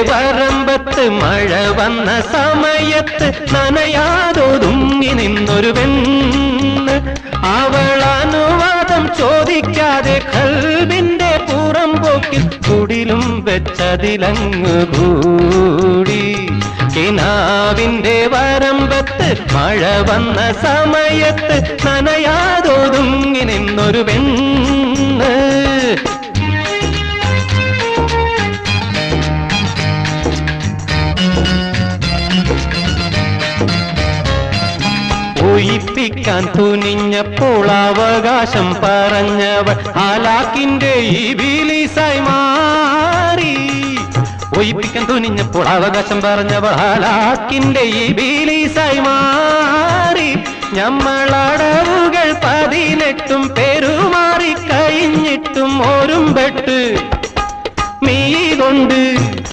വരമ്പത്ത് മഴ വന്ന സമയത്ത് നനയാതൊതുങ്ങി നിന്നൊരു പെണ്ണ്. അവൾ അനുവാദം ചോദിക്കാതെ കൽബിന്റെ പുറംപോക്കിൽ കുടിലും വെച്ചതിലങ്ങ് കൂടി. കിനാവിന്റെ വരമ്പത്ത് മഴ വന്ന സമയത്ത് നനയാതൊതുങ്ങി നിന്നൊരു പെണ്ണ്. ഒഴിപ്പിക്കാൻ തുനിഞ്ഞപ്പോൾ അവകാശം പറഞ്ഞവൾ ഹാലാക്കിന്റെ ഇബിലീസായി മാറി. ഒഴിപ്പിക്കാൻ തുനിഞ്ഞപ്പോൾ അവകാശം പറഞ്ഞവൾ ഹാലാക്കിന്റെ ഇബിലീസായി മാറി. ഞമ്മളടവുകൾ 18 പെരുമാറി കഴിഞ്ഞിട്ടും ഓരുംപെട്ട് മീ കൊണ്ട്